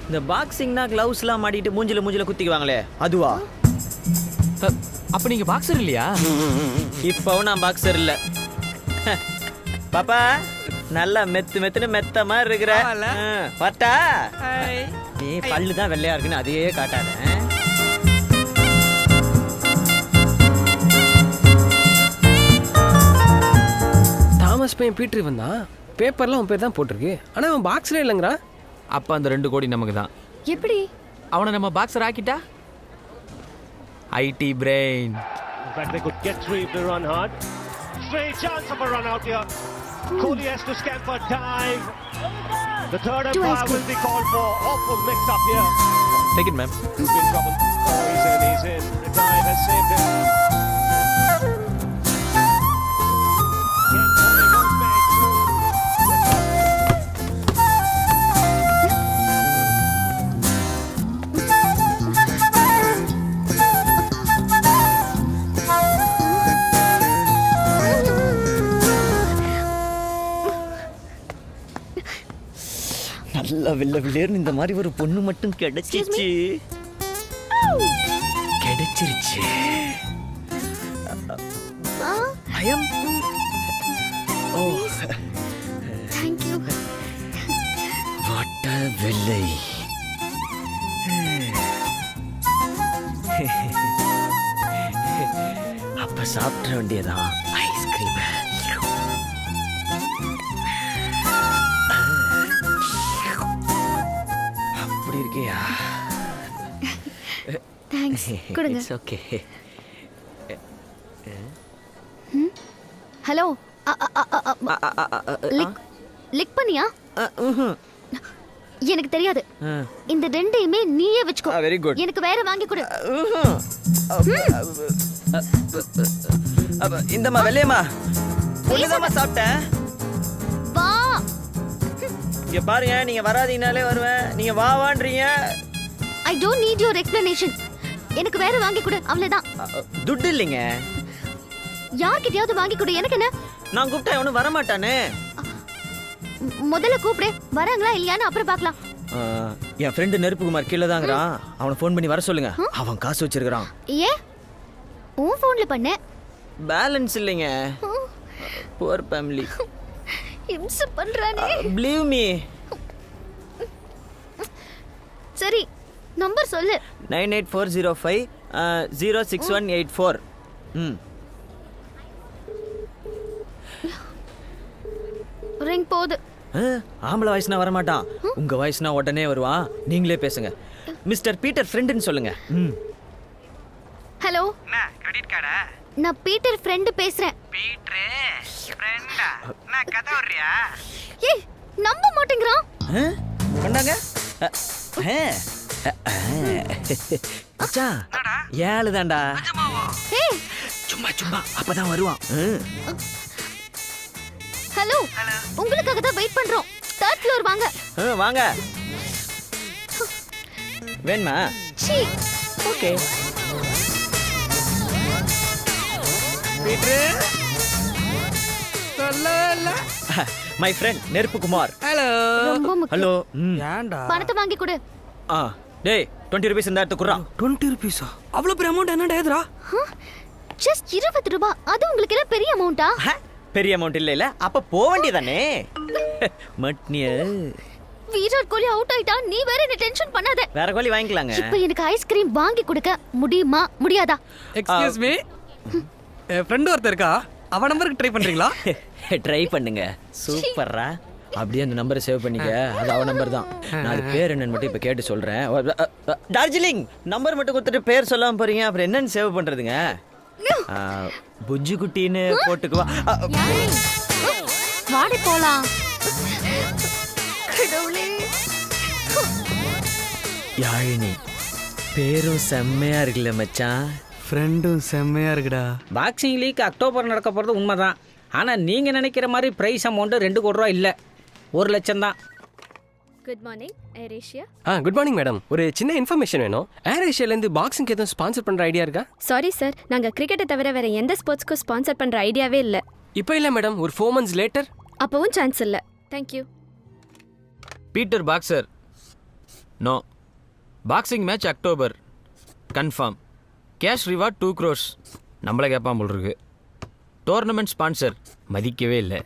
இந்த பாக்ஸிங்னா கிளவுஸ்லாம் மாட்டிட்டு மூஞ்சில குத்திக்குவாங்களே அதுவா? அப்ப நீங்க பாக்ஸர் இல்லையா? இப்பவும் நான் பாக்ஸர் இல்ல. பாப்பா நல்லா மெத்துன்னு மெத்த மாதிரி இருக்கிற. பார்த்தா நீ பல்லு தான் வெள்ளையா இருக்குன்னு அதையே காட்டாத. தாமஸ் பையன் பீட்டர் இவன் தான். பேப்பர்லாம் உன் பேர் தான் போட்டிருக்கு. ஆனால் அவன் பாக்ஸ்ல இல்லைங்கிறா. அப்ப அந்த 2 கோடி நமக்கு தான். எப்படி? அவனை நம்ம பாக்ஸர் ஆக்கிட்டா IT brain. In fact, they could get through if they run hard. Straight chance of a run out here. Kohli has to scan for dive. The third umpire will be called for. Awful mix up here. Take it, ma'am. He's in trouble. Oh, he's in. The dive has saved him. Again, Kohli goes back. நல்லா வில்லேர்னு இந்த மாதிரி ஒரு பொண்ணு மட்டும் கிடைச்சிருச்சு. ஐயம். ஓ Thank you. What a வெள்ளை. அப்ப சாப்பிட வேண்டியதான் ஐஸ்கிரீம். அப்படி இருக்கியா? தேங்க்ஸ். கொடுங்க. It's okay. ஹலோ. லிக் பண்ணியா? எனக்கு தெரியாது. இந்த ரெண்டையுமே நீயே வச்சுக்கோ. Very good. எனக்கு வேற வாங்கி கொடு. இந்தம்மா வெள்ளையம்மா ஒண்ணுதாம்மா சாப்பிட்டேன். வா. இங்க பாருங்க, நீங்க வராதீங்கனாலே வருவேன். நீங்க வா வான்றீங்க. I don't need your explanation. எனக்கு வேற வாங்கி கொடு, அவ்வளவுதான். துட்டு இல்லைங்க. யார்கிட்டயாவது வாங்கி கொடு. எனக்கு என்ன? நான் கூப்பிட்டா எவனும் வரமாட்டானே. முதல்ல கூப்பிடு. வராங்களா இல்லையான்னு அப்புறம் பார்க்கலாம். என் ஃப்ரெண்டு நெருப்புகுமார் கீழே தாங்கிறான். அவனை ஃபோன் பண்ணி வர சொல்லுங்க. அவன் காசு வச்சிருக்கிறான். ஏ உன் ஃபோன்ல பண்ண? பேலன்ஸ் இல்லைங்க. Poor family. இம்ச பண்றானே. Believe me. சரி, நம்பர் சொல்லு. 98405 06184. ரிங் போகுது. ஆம்பளை வாய்ஸ்னா வரமாட்டான். உங்க வாய்ஸ்னா உடனே வருவான். நீங்களே பேசுங்க. மிஸ்டர் பீட்டர் ஃப்ரெண்டுன்னு சொல்லுங்க. ஹலோ. கிரெடிட் கார்டா? நான் பீட்டர் ஃப்ரெண்ட் பேசுறேன். பீட்டர் ஃப்ரெண்டா? நான் கதை வர்றியா? ஏய், நம்ப மாட்டேங்கறான். பண்ணாங்க. மச்சான், ஏழு தான்டா. ஏய், சும்மா அப்பதான் வருவான். ஹலோ. உங்களுக்காக தான் வெயிட் பண்றோம். 3rd floor வாங்க. வாங்க. வேணுமா? சீ. ஓகே. பீட்டர். சொல்லல. My friend Neruppukumar. ஹலோ. ரொம்ப முக்கியம். ஹலோ. ஏன்டா? பணத்தை வாங்கி கொடு. டேய் 20 ரூபீஸ் இந்த எடுத்து குறா. 20 ரூபீஸா? அவ்வளவு பெரிய அமௌண்ட் என்னடா ஏதுடா? ஜஸ்ட் 20 ரூபாய். அது உங்களுக்கு எல்லாம் பெரிய அமௌண்டா? பெரிய அமௌண்ட் இல்ல. அப்ப போக வேண்டியதானே. மட்னிய. விராட் கோலி அவுட் ஆயிட்டா. நீ வேற என்ன டென்ஷன் பண்ணாத. வேற கோலி வாங்கிக்கலாங்க. இப்போ எனக்கு ஐஸ்கிரீம் வாங்கி கொடுக்க முடியுமா முடியாதா? Excuse me. ஃப்ரெண்ட் ஒருத்தர் இருக்கா. அவ நம்பருக்கு ட்ரை பண்றீங்களா? ட்ரை பண்ணுங்க. சூப்பரா. அப்படியே அந்த நம்பரை சேவ் பண்ணிக்க. அது அவ நம்பர் தான். நான் அது பேர் என்னன்னு மட்டும் இப்ப கேட்டு சொல்றேன். டார்ஜிலிங் நம்பர் மட்டும் கொடுத்துட்டு பேர் சொல்லாம போறீங்க. அப்புறம் என்னன்னு சேவ் பண்றதுங்க? புஜ்ஜு குட்டின்னு போட்டுக்குவா. வாடி போலாம். கடவுளே. யாழினி பேரும் செம்மையா இருக்குல்ல மச்சான். ஃப்ரெண்டும் செம்மையா இருக்குடா. பாக்ஸிங் லீக் அக்டோபர் நடக்க போகிறது உண்மைதான். ஆனால் நீங்கள் நினைக்கிற மாதிரி ப்ரைஸ் அமௌண்ட்டு 2 கோடி ரூபா இல்லை, 1 லட்சம் தான். குட் மார்னிங் ஏர் ஏஷியா. Good morning madam. ஒரு சின்ன இன்ஃபர்மேஷன் வேணும். ஏர் ஏஷியாலேருந்து பாக்ஸிங் எதுவும் ஸ்பான்சர் பண்ணுற ஐடியா இருக்கா? சாரி சார், நாங்கள் கிரிக்கெட்டை தவிர வேறு எந்த ஸ்போர்ட்ஸ்க்கும் ஸ்பான்சர் பண்ணுற ஐடியாவே இல்லை. இப்போ இல்லை மேடம். ஒரு 4 months லேட்டர் அப்போவும் சான்ஸ் இல்லை. Thank you. Peter boxer. No. Boxing match October. Confirm. Cash reward 2 crores. நம்மளை கேட்பான் போல் இருக்கு. டோர்னமெண்ட் ஸ்பான்சர் மதிக்கவே இல்லை.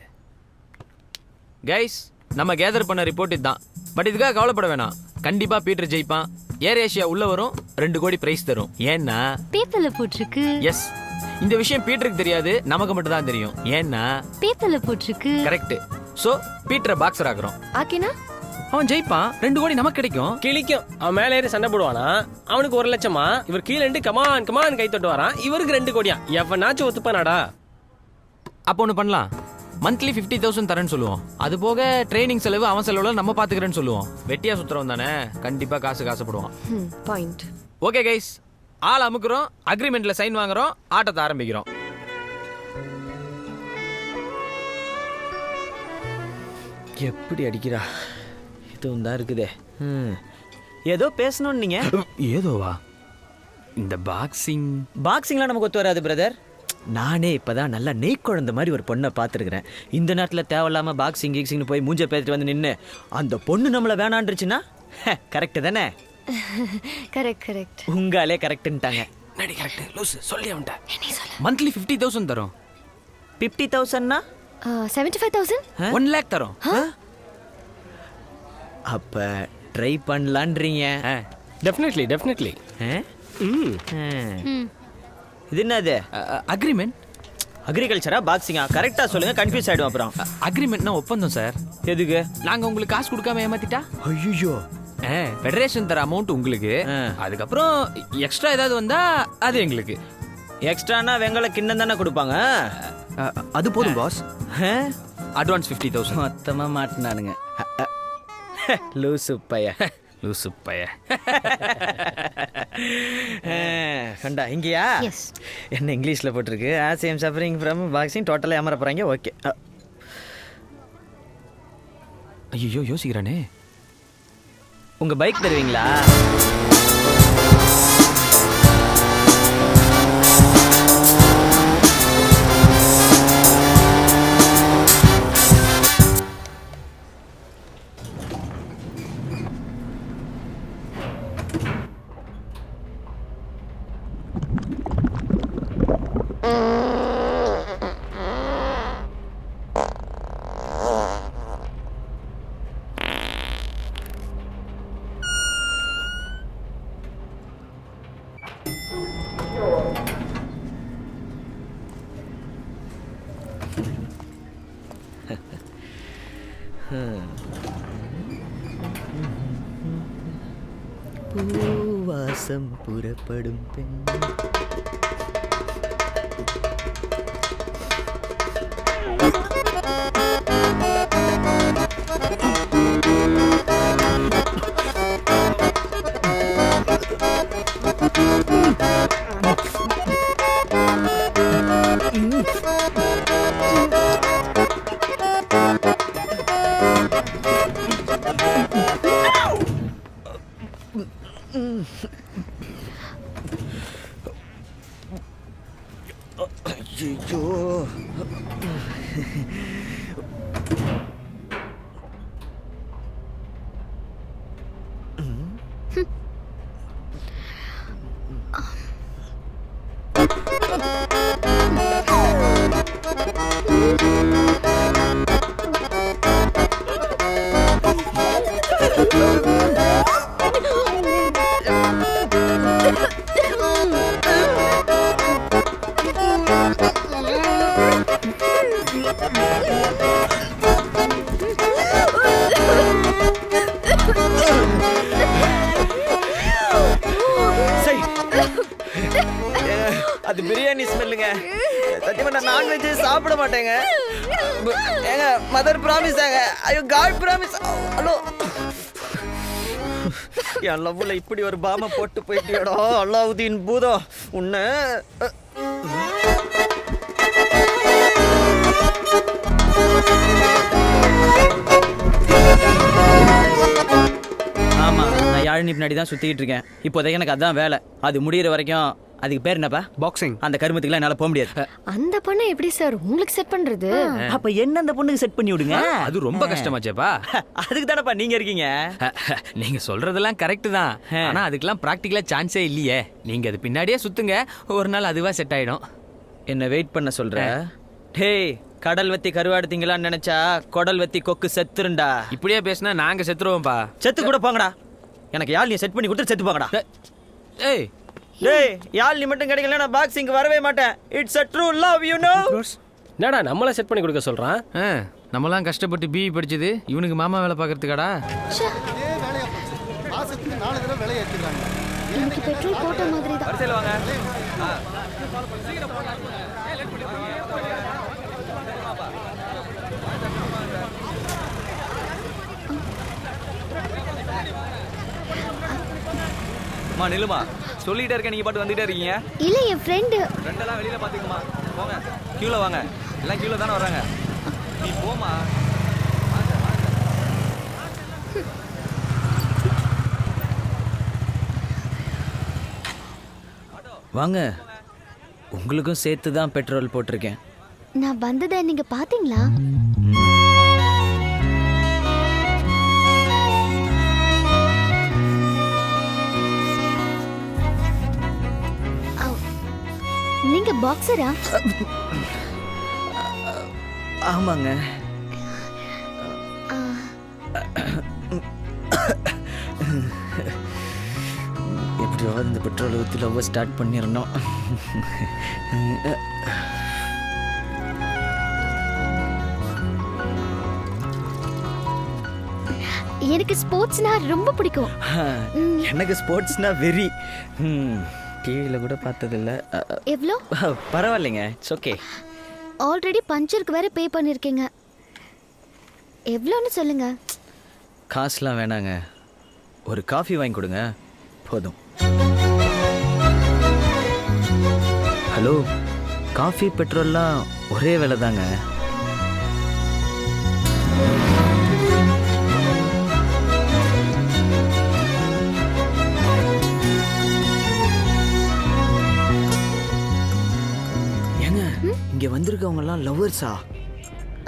கைஸ், நம்ம கேதர் பண்ண ரிப்போர்ட் இதுதான். பட் இதுக்காக கவலைப்பட வேணாம். கண்டிப்பாக பீட்டர் ஜெயிப்பான். ஏர் ஏஷியா உள்ள வரும், 2 கோடி பிரைஸ் தரும். ஏன்னா பேப்பர்ல போட்டிருக்கு. எஸ், இந்த விஷயம் பீட்டருக்கு தெரியாது, நமக்கு மட்டும் தான் தெரியும். ஏன்னா பேப்பர்ல போட்டிருக்கு. கரெக்ட். ஸோ பீட்டரை பாக்ஸர் ஆக்குறோம். ஆக்கினா அவன் ஜெயிப்பான், 2 கோடி நமக்கு கிடைக்கும். கிளிக்கும். அவன் மேலே ஏறி சண்டை போடுவானா, அவனுக்கு 1 லட்சமா, இவர் கீழே இருந்து கமான் கமான் கை தட்டு வரான், இவருக்கு 2 கோடியா. எவனாச்சும் ஒத்துப்பானாடா? அப்போ ஒன்று பண்ணலாம். மந்த்லி 50,000 தரேன்னு சொல்லுவோம். அது போக ட்ரைனிங் செலவு அவன் செலவுல நம்ம பார்த்துக்கிறேன்னு சொல்லுவோம். வெட்டியா சுத்துறவன் தானே, கண்டிப்பாக காசுப்படுவான். பாயிண்ட். ஓகே கைஸ், ஆள் அமுக்குறோம், அக்ரிமெண்ட்ல சைன் வாங்குறோம், ஆட்டத்தை ஆரம்பிக்கிறோம். எப்படி அடிக்கிறா? இதுவும் தான் இருக்குதே. ஏதோ பேசணும்னு நீங்க. ஏதோவா? இந்த பாக்ஸிங்லாம் நமக்கு ஒத்து வராது பிரதர். நானே இப்பதான் நல்லா நெய் குழந்த மாதிரி ஒரு பொண்ணை பார்த்துருக்குறேன். இந்த நேரத்தில் தேவையில்லாம பாக்ஸிங் கீக்ஸிங்னு போய் மூஞ்ச பேத்துட்டு வந்து நின்று அந்த பொண்ணு நம்மளை வேணான்றுச்சுன்னா கரெக்டு தானே? கரெக்ட். உங்களே கரெக்டுன்ட்டாங்க. நடி கரெக்ட். லூஸ் சொல்லி அவன்ட்ட. மந்த்லி 50,000 தரும். 50,000னா 75,000. 1 lakh தரும். அப்ப ட்ரை பண்ணலான்றீங்க? டெஃபினெட்லி. இது என்னது? அக்ரிமெண்ட். அக்ரிகல்ச்சரா பாக்ஸிங்கா? கரெக்டா சொல்லுங்க, கன்ஃபியூஸ் ஆயிடும் அப்புறம். அக்ரிமெண்ட்னா ஒப்பந்தம் சார். எதுக்கு? நாங்க உங்களுக்கு காசு கொடுக்காம ஏமாத்திட்டா ஐயோ, ஃபெடரேஷன் தர அமௌண்ட் உங்களுக்கு, அதுக்கப்புறம் எக்ஸ்ட்ரா ஏதாவது வந்தா அது எங்களுக்கு. எக்ஸ்ட்ரானா வெங்கல கிண்ணம் தானே கொடுப்பாங்க. அது போதும் பாஸ். அட்வான்ஸ் 50,000. மொத்தமா மாட்டினானுங்க. லூசு பைய. கண்டா இங்கயா? என்ன இங்கிலீஷ்ல போட்டிருக்கு? As I am suffering from boxing டோட்டலா ஏமாற போறாங்க. ஓகே. ஐயோ யோசிக்கிறானே. உங்க பைக் தருவீங்களா? பூவாசம் புறப்படும் பெண். ஐயோ, அது பிரியாணி ஸ்மெல்லுங்க. சத்தியமா நான் நான்வெஜ் சாப்பிட மாட்டேங்க. ஏங்க மதர் ப்ராமிஸ் ஆங்க. ஐயோ காட் ப்ராமிஸ். ஹலோ, என் லவ்ல இப்படி ஒரு பாம போட்டு போயிட்டியடா அல்லாவுதீன் பூதம் உன்னை. ஆமா, நான் யாழினி தண்ணி பின்னாடி தான் சுற்றிக்கிட்டு இருக்கேன். இப்போதைக்கு எனக்கு அதான் வேலை. அது முடியிற வரைக்கும் அதுக்கு பேர் என்னப்பா? பாக்ஸிங். அந்த கருமத்துக்குலாம் என்னால் போக முடியாது. அந்த பொண்ணை எப்படி சார் உங்களுக்கு செட் பண்றது? அப்போ என்ன அந்த பொண்ணுக்கு செட் பண்ணி விடுங்க. அது ரொம்ப கஷ்டமாச்சேப்பா. அதுக்கு தானப்பா நீங்கள் இருக்கீங்க. நீங்க சொல்றதெல்லாம் கரெக்ட் தான். ஆனா அதுக்கெல்லாம் ப்ராக்டிக்கலா சான்ஸே இல்லையே. நீங்க அது பின்னாடியே சுத்துங்க, ஒரு நாள் அதுவா செட் ஆயிடும். என்ன வெயிட் பண்ண சொல்ற? டேய், கடல் வத்தி கருவாடுத்தீங்களான்னு நினைச்சா குடல் வத்தி கொக்கு செத்துருண்டா. இப்படியே பேசினா நாங்க செத்துருவோம்ப்பா. செத்து கூட போங்கடா. எனக்கு யாழ் நீ செட் பண்ணி கொடுத்து செத்து போங்கடா. ஏய் டேய், யாழ் நீ மட்டும் கிடைக்கல நான் பாக்ஸிங் வரவே மாட்டேன். It's a true love, you know. என்னடா நம்மள செட் பண்ணி கொடுக்க சொல்றான்? நம்மலாம் கஷ்டப்பட்டு பிஇ படிச்சது இவனுக்கு மாமா வேலை பார்க்கறதுக்காடா? இன்னைக்கு பெட்ரோல் போட்ட மாதிரி தான். வரிசையில் வாங்க. அம்மா நில்லுமா, சொல்லிட்டே இருக்கேன், நீங்க பாட்டு வந்துட்டே இருக்கீங்க. இல்ல என் ஃப்ரெண்டு. ரெண்டெல்லாம் வெளியில பாத்துக்கமா. போங்க, கியூல வாங்க. எல்லாம் கியூல தானே வர்றாங்க. நீ போமா. வாங்க, உங்களுக்கும் சேர்த்து தான் பெட்ரோல் போட்டிருக்கேன். நான் வந்ததை நீங்க பாத்தீங்களா? நீங்க பாக்ஸரா? ஆமாங்க. எப்படியாவது இந்த பெட்ரோல் ஊற்றி லவ் ஸ்டார்ட் பண்ணிடணும். எனக்கு ஸ்போர்ட்ஸ்னா ரொம்ப பிடிக்கும். எனக்கு ஸ்போர்ட்ஸ்னா வெரி. டிவியில் கூட பார்த்ததில்ல. எவ்வளோ? பரவாயில்லைங்க, இட்ஸ் ஓகே. ஆல்ரெடி பஞ்சருக்கு வேற பே பண்ணிருக்கீங்க. எவ்வளோன்னு சொல்லுங்க. காசுலாம் வேணாங்க, ஒரு காஃபி வாங்கி கொடுங்க போதும். ஹலோ, காஃபி பெட்ரோல்லாம் ஒரே விலை தாங்க. இங்க வந்திருக்கவங்க எல்லாம் லவ்வர்ஸா?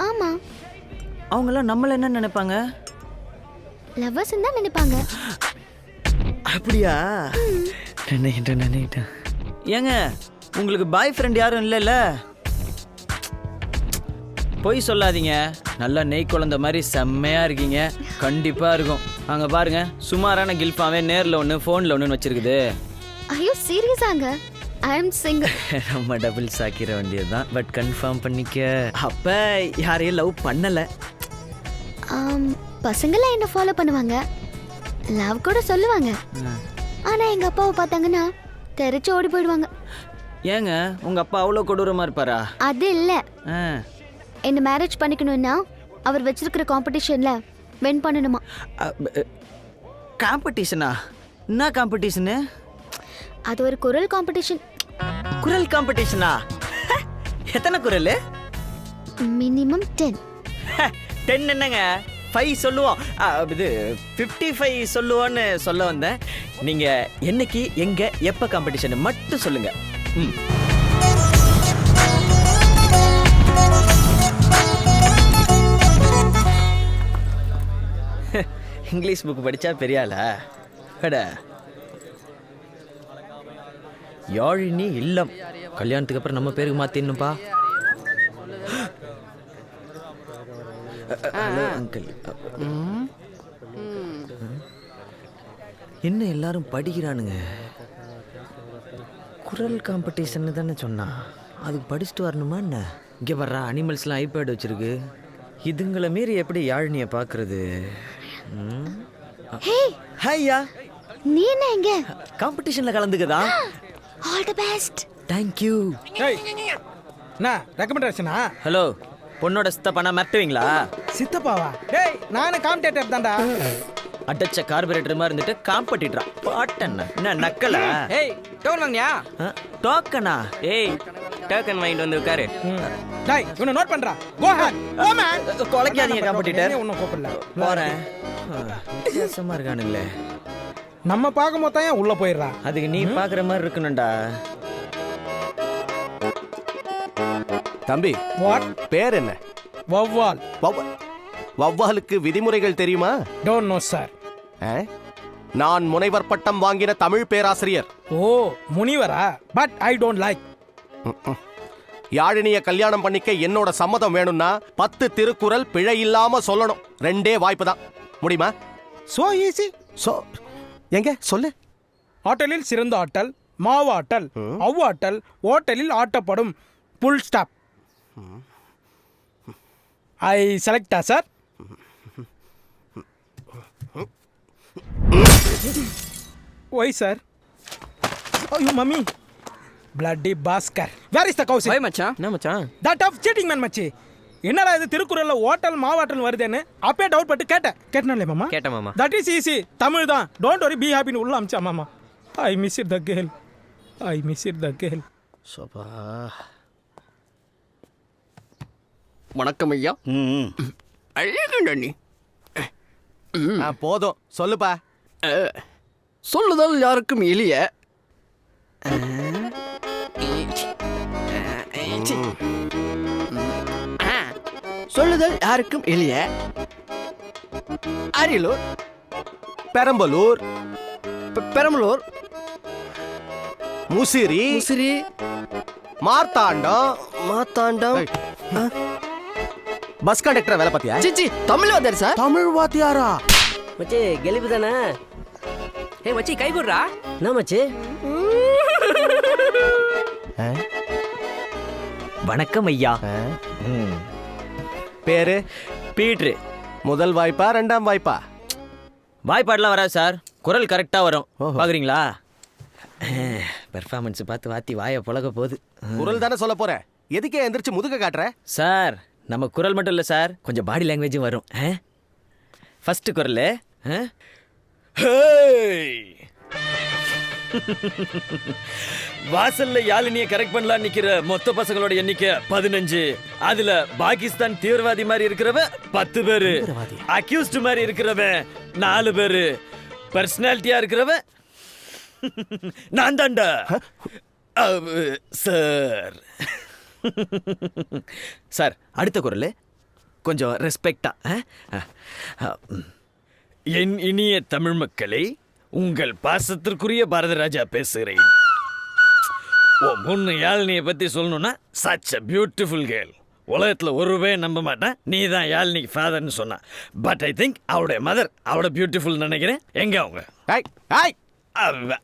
ஆமா. அவங்க எல்லாம் நம்மள என்ன நினைப்பாங்க? லவ்வர்ஸ் தான் நினைப்பாங்க. அப்படியா? நினைக்கிட்டேன். ஏங்க, உங்களுக்கு பாய் ஃப்ரெண்ட் யாரும் இல்லைல்ல? பொய் சொல்லாதீங்க. நல்லா நெய் குழந்த மாதிரி செம்மையா இருக்கீங்க. கண்டிப்பா இருக்கும். அங்க பாருங்க, சுமாரான கில்பாவே நேர்ல ஒன்று ஃபோன்ல ஒன்றுன்னு வச்சிருக்குது. ஐயோ சீரியஸாங்க? ஐ அம் சிங்கிள். நம்ம டபுள் சாக்கிற வேண்டியது தான். பட் கன்ஃபார்ம் பண்ணிக்க. அப்போ யாரையும் லவ் பண்ணலை? பசங்களாம் என்ன ஃபாலோ பண்ணுவாங்க, லவ் கூட சொல்லுவாங்க. ஆனால் எங்கள் அப்பாவை பார்த்தாங்கன்னா தெரிச்சு ஓடி போயிடுவாங்க. ஏங்க, உங்கள் அப்பா அவ்வளோ கொடூரமாக இருப்பாரா? அது இல்லை, என்ன மேரேஜ் பண்ணிக்கணும்னா அவர் வச்சிருக்கிற காம்படிஷனில் வின் பண்ணணுமா. காம்படிஷனா? என்ன காம்படிஷனு? அது ஒரு குரல் காம்படிஷன். குரல் காம்படிஷனா? எத்தனை குரல்? மினிமம் 10. 10 என்னங்க, 5 சொல்லுவோம். இது 55 சொல்லுவோன்னு சொல்ல வந்தேன். நீங்கள் என்னைக்கு எங்கே எப்போ காம்படிஷன் மட்டும் சொல்லுங்க. இங்கிலீஷ் புக் படித்தா பெரியாளா? யாழினி இல்லம். கல்யாணத்துக்கு அப்புறம் நம்ம பேருக்கு மாத்திடணும்பா. Hello uncle. என்ன எல்லாரும் படிக்கிறானுங்க? குரல் காம்படிஷன் தானே சொன்னா, அதுக்கு படிச்சுட்டு வரணுமா என்ன? இங்கே வர்ற அனிமல்ஸ்லாம் ஐபேட் வச்சிருக்கு. இதுங்களை மீறி எப்படி யாழினியை பார்க்கறது? ஹையா, நீ என்ன எங்க காம்படிஷன்ல கலந்துக்கதா? All the best. Thank you. என்ன ரெக்கமெண்டேஷனா? ஹலோ, பொண்ணோட சித்தப்பானா மிரட்டுவீங்களா? சித்தப்பாவா? டேய், நானே காம்படிட்டர் தான்டா. அடச்ச கார்பரேட்டர் மாதிரி இருந்துட்டு காம்படிட்டரா? பாட்டண்ணா என்ன நக்கலா? ஏய், டோக்கன் வாங்கயா? டோக்கனா? ஏய், டோக்கன் வாங்கிட்டு வந்து உட்காரு. டேய், இவனை நோட் பண்றா. Go ahead. Go man. கொலைக்காதீங்க காம்படிட்டர். ஒண்ணும் கூப்பிடல. போறேன். வித்தியாசமா இருக்கானுங்களே. நம்ம பார்க்கும் போது தான் ஏன் உள்ள போயிடுறா? அதுக்கு நீ பாக்குற மாதிரி இருக்கணும்டா. தம்பி, வாட்? பேர் என்ன? வவ்வால். வவ்வாலுக்கு விதிமுறைகள் தெரியுமா? Don't know sir. நான் முனைவர் பட்டம் வாங்கின தமிழ் பேராசிரியர். ஓ, முனிவரா? But I don't like. யாழினிய கல்யாணம் பண்ணிக்க என்னோட சம்மதம் வேணும்னா 10 திருக்குறள் பிழை இல்லாம சொல்லணும். 2 வாய்ப்பு தான். முடியுமா? So easy. எங்க சொல்லு. ஆட்டலில் சிறந்த ஆட்டல் மாவாட்டல், அவ்வாட்டல் ஓட்டலில் ஆட்டப்படும். Full stop. ஐ செலக்டா சார்? Why sir? ஐயோ mummy. bloody bastard. Where is the cow? Why மச்சான். என்ன மச்சான்? That of cheating man மச்சி. என்னடா இது திருக்குறள்ல ஓட்டல் மாவாட்டல் வருதுன்னு அப்பே டவுட் பட்டு கேட்டனே மாமா. கேட்ட மாமா. That is easy. தமிழ் தான். டோன்ட் வரி, பி ஹாப்பின்னு உள்ள அம்ச்சா மாமா. I miss it the girl. I miss it the girl. சபா. வணக்கம் ஐயா. அழகுண்ட நீ. போதும் சொல்லுப்பா. சொல்லுதல் யாருக்கும் எளிய. சொல்லுதல் யாருக்கும் எளிய. அரியலூர், பெரம்பலூர், பெரம்பலூர், முசிறி, முசிறி, மார்த்தாண்டம். மாத்தாண்டம். பஸ் கண்டக்டர் வேலை பார்த்தியா? சிச்சி, தமிழ் வந்தாரு சார். தமிழ் வாத்தியாரா? மச்சி கெலிபு தானே? ஏய் மச்சி கை குடுறா. என்ன மச்சி? வணக்கம் ஐயா. பேரு? பீட்ரு. முதல் வாய்ப்பா 2ஆம் வாய்ப்பா? வாய்ப்பாடெல்லாம் வராது சார், குரல் கரெக்டா வரும். ஓஹோ. பாக்குறீங்களா? பெர்ஃபார்மன்ஸ் பார்த்து வாத்தி வாயை புழக போகுது. குரல் தானே சொல்ல போற. எதுக்கே எந்திரிச்சு முதுக காட்டுற? சார் நம்ம குரல் மட்டும் இல்லை சார், கொஞ்சம் பாடி லாங்குவேஜும் வரும். ஃபர்ஸ்ட் குரல். வாசல்ல யாழினியை கரெக்ட் பண்ணலாம் நிக்கிற மொத்த பசங்களோட எண்ணிக்கை 15. அதுல பாகிஸ்தான் தீவிரவாதி மாதிரி இருக்கிறவன் 10 பேரு, அக்யூஸ்ட் மாதிரி இருக்கிறவன் 4 பேரு, பர்சனாலிட்டியா இருக்கிறவன் நான் தான்டா சார். சார் அடுத்த குரல் கொஞ்சம் ரெஸ்பெக்டா. என் இனிய தமிழ் மக்களை, உங்கள் பாசத்திற்குரிய பாரத ராஜா பேசுகிறேன். முன்னு யாழினியை பற்றி சொல்லணும்னா சச் அ பியூட்டிஃபுல் கேர்ள். உலகத்தில் ஒருவே நம்ப மாட்டேன் நீ தான் யாழினிக்கு ஃபாதர்னு சொன்னான். பட் ஐ திங்க் அவருடைய மதர் அவட பியூட்டிஃபுல் நினைக்கிறேன். எங்க அவங்க?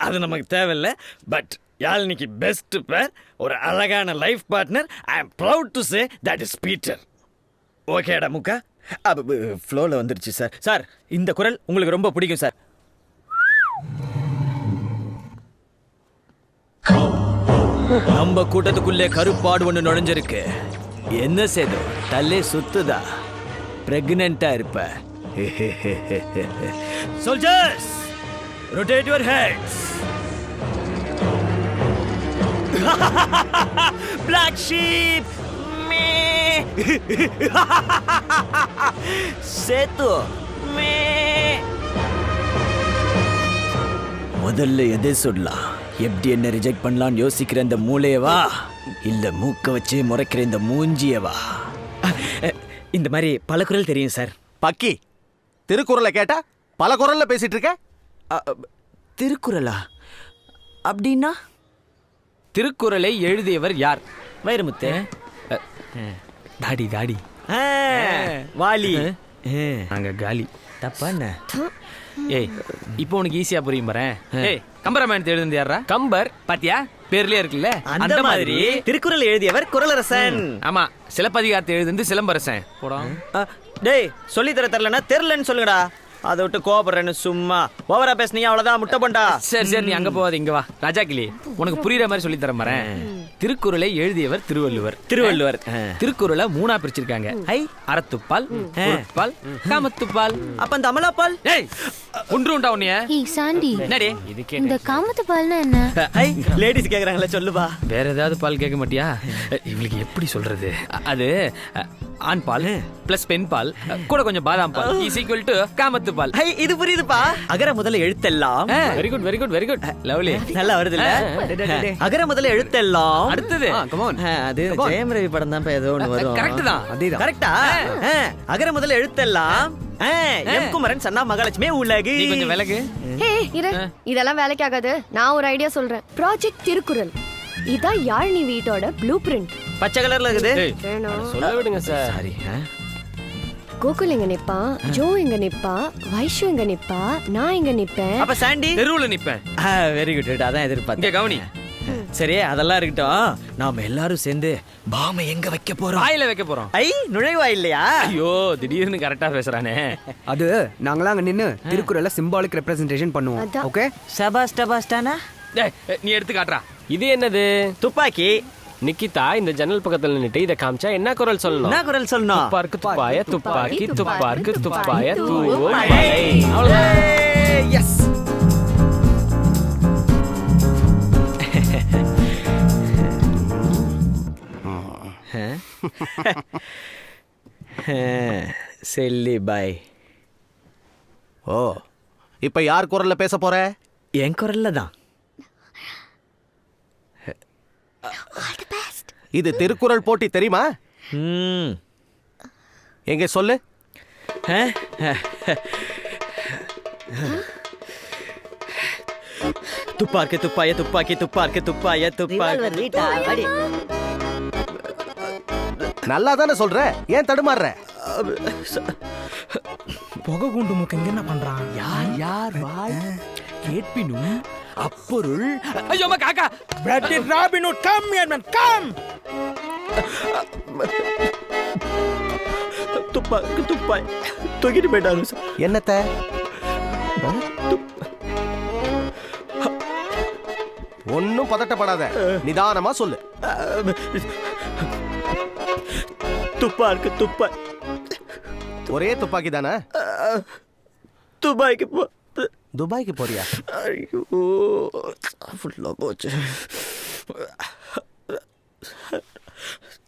அது நமக்கு தேவையில்லை. பட் யாழினிக்கு பெஸ்ட் பேர், ஒரு அழகான life partner. I am proud to say that is Peter. ஓகேடா முக்கா? ஃப்ளோவில் வந்துருச்சு சார். சார் இந்த குரல் உங்களுக்கு ரொம்ப பிடிக்கும் சார். நம்ம கூட்டத்துக்குள்ளே கருப்பாடு ஒன்று நுழைஞ்சிருக்கு. என்ன சேது தல்லே சுத்துதா? பிரெக்னண்டா இருப்ப. Soldiers rotate your heads. Black sheep. Me. சேத்து me. முதல்ல எதை சொல்லலாம்? எப்படி என்ன ரிஜெக்ட் பண்ணலாம்னு யோசிக்கிற இந்த மூளையவா, இல்ல மூக்க வச்சு முறைக்கிற இந்த மூஞ்சியவா? இந்த மாதிரி பல குரல் தெரியும் சார். பக்கி, திருக்குறளை கேட்டா பல குரல்ல பேசிட்டு இருக்க. திருக்குறளா? அப்படின்னா? திருக்குறளை எழுதியவர் யார்? வைரமுத்து. தாடி தாடி. வாலி. நாங்க காலி. தப்பா என்ன? ஏய் இப்போ உனக்கு ஈஸியா புரியும் பாறேன். ஏய் கம்பராமாயணத்தை எழுதுனது யாரா? கம்பர். பாத்தியா பேர்லயே இருக்குல்ல. அந்த மாதிரி திருக்குறள் எழுதியவர் குறளரசன். ஆமா, சிலப்பதிகாரத்தை எழுதுனது சிலம்பரசன். போடா. டேய் சொல்லி தரலன்னா தெரியலன்னு சொல்லுங்கடா. அதை விட்டு கோபப்படுறேன்னு சும்மா ஓவரா பேசுனீங்க, அவ்வளவுதான். முட்டை பண்ணா. சரி நீ அங்க போகாத, இங்க வா. ராஜா கிளி, உனக்கு புரியுற மாதிரி சொல்லி தர மாறேன். திருக்குறளை எழுதியவர் திருவள்ளுவர். திருக்குறளை 3ஆ பிரிச்சிருக்காங்க. அறத்துப்பால், பொருட்பால், காமத்துப்பால். அப்ப அந்த அமலாப்பால்? ஏய் ஒன்று உண்டா உன்னைய? ஏய் சாண்டி, என்னடி இந்த காமத்து பால்னா என்ன? லேடிஸ் கேக்குறாங்களே சொல்லுவா. வேற ஏதாவது பால் கேட்க மாட்டியா? இவளுக்கு எப்படி சொல்றது? அது ஆண் பால் பிளஸ் பெண் பால் கூட கொஞ்சம் பாதாம் பால் இஸ் ஈக்குவல் டு காமத்து பால். ஹை, இது புரியுதுப்பா. அகர முதல்ல எழுத்தெல்லாம். Very good very good very good lovely. நல்லா வருது இல்ல? அகர முதல்ல எழுத்தெல்லாம். அடுத்தது அது ஜெயம் ரவி படம் தான் ஏதோ ஒன்று வரும். கரெக்ட் தான். அதேதான். கரெக்டா? அகர முதல்ல எழுத்தெல்லாம். எம் குமரன் சன்னா மகாலட்சுமி உலகு. நீ கொஞ்சம் விலகு. ஹே இரு, இதெல்லாம் வேலைக்கு ஆகாது. நான் ஒரு ஐடியா சொல்றேன். ப்ராஜெக்ட் திருக்குறள். இதான் யாழ்னி வீட்டோட ப்ளூ பிரிண்ட். பச்சை கலர்ல இருக்குது. வேணும். சொல்ல விடுங்க சார். சாரி. கோகுல் எங்க நிப்பான், ஜோ எங்க நிப்பா, வைஷு எங்க நிப்பா, நான் எங்க நிப்பேன். அப்ப சாண்டி தெருவுல நிப்பேன். Very good. அதான் இங்க எதிர்பார்த்தேன். கவனி. சரி, அதெல்லாம் இருக்கட்டும். நாம எல்லாரும் சேர்ந்து பாமை எங்க வைக்க போறோம்? வாயில வைக்க போறோம். ஐ, நுழைவா இல்லையா? ஐயோ திடீர்னு கரெக்டா பேசுறானே. அது நாங்களாம் அங்க நின்னு திருக்குறளை சிம்பாலிக் ரெப்ரசன்டேஷன் பண்ணுவோம். அதான். ஓகே சபாஸ் டபாஸ்டானா? டேய், நீ எடுத்து காட்டுறா. இது என்னது? துப்பாக்கி. நிக்கிதா இந்த ஜன்னல் பக்கத்துல நின்னுட்டு இத காமிச்சா என்ன குரல் சொல்லணும்? என்ன குரல் சொல்லணும்? துப்பார்க்கு துப்பாய துப்பாக்கி துப்பார்க்கு துப்பாய தூவோ மழை. அவ்வளவுதான். எஸ். செல்லி பாய். ஓ, இப்ப யார் குரல்ல பேச போற? என் குரல்ல தான். இது திருக்குறள் போட்டி தெரியுமா? எங்க சொல்லு. துப்பாக்கி துப்பாய துப்பாக்கி துப்பாக்கி துப்பாய துப்பாக்கி. நல்லா தானே சொல்ற, ஏன் தடுமாறுற? புகை குண்டு மூக்க இங்க என்ன பண்றான்? யார் வாய் கேட்பினும் அப்பொருள். ஐயோ அம்மா காக்கா. Bloody Robin Hood, come here man, come. துப்பாக்கி துப்பாய் தூக்கிட்டு போயிட்டாங்க சார். என்னத்த? ஒன்னும் பதட்டப்படாத, நிதானமா சொல்லு. துப்பாக்கி துப்பாய். ஒரே துப்பாக்கி தானே? துபாய்க்கு போ. துபாய்க்கு போறியா? ஐயோ ஃபுல்லா போச்சு.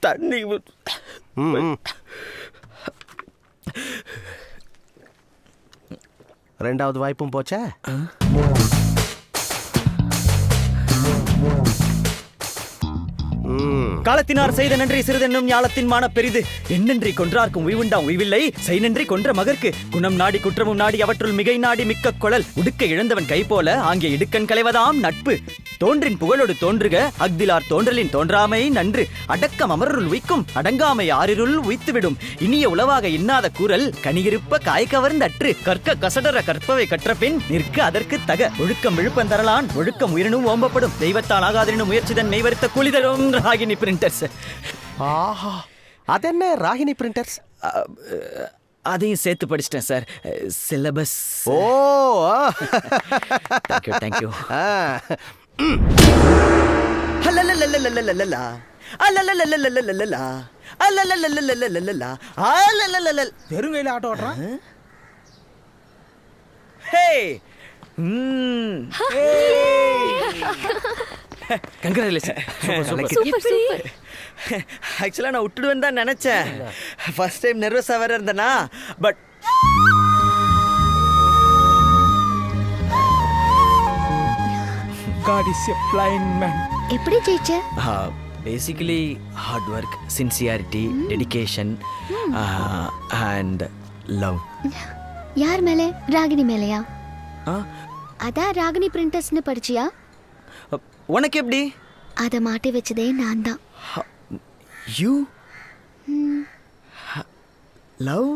தண்ணி ரெண்டாவது வாய்ப்பும் போச்சா? காலத்தினார் செய்த நன்றி சிறிதென்னும் ஞாலத்தின் மான பெரிது. என்னன்றி கொன்றார்க்கும் உய்வுண்டாம் உய்வில்லை, செய் நன்றி கொன்ற மகற்கு குணம் நாடி குற்றமும் நாடி அவற்றுள் மிகை நாடி மிக்க கொளல் உடுக்க இழந்தவன் கை போல ஆங்கிய இடுக்கண் களைவதாம் நட்பு. தோன்றின் புகழோடு தோன்றுக அக்திலார் தோன்றலின் தோன்றாமை நன்று. அடக்கம் அமருள் உய்க்கும் அடங்காமை ஆறிருள் உய்த்துவிடும். இனிய உளவாக இன்னாத கூறல் கனியிருப்ப காய் கவர்ந்தற்று. கற்க கசடர கற்பவை கற்ற பின் நிற்க அதற்கு தக. ஒழுக்கம் விழுப்பம் தரலான் ஒழுக்கம் உயிரினும் ஓம்பப்படும். தெய்வத்தான் ஆகாதெனும் முயற்சிதன் மெய்வருத்த கூலிதரும் ராகினி பிரிண்டர்ஸ். ஆஹா, அதென்ன ராகினி பிரிண்டர்ஸ்? அதையும் சேர்த்து படிச்சிட்டேன் சார். சிலபஸ். ஓ, தேங்க்யூ தேங்க்யூ. வெறுங்கையில ஆட்டோ ஓட்டுறான். கங்க்ராச்சுலேஷன். Super super. ஆக்சுவலாக நான் விட்டுடுவேன் தான் நினச்சேன். ஃபர்ஸ்ட் டைம் நர்வஸாக வேற இருந்தேனா. But God is a blind man. எப்படி ஜெயிச்ச? Basically hard work, sincerity, dedication and love. யார் மேலே? ராகினி மேலையா? அதான் ராகினி பிரிண்டர்ஸ்னு படிச்சியா? உனக்கு எப்படி? அதை மாட்டி வச்சதே நான் தான். You love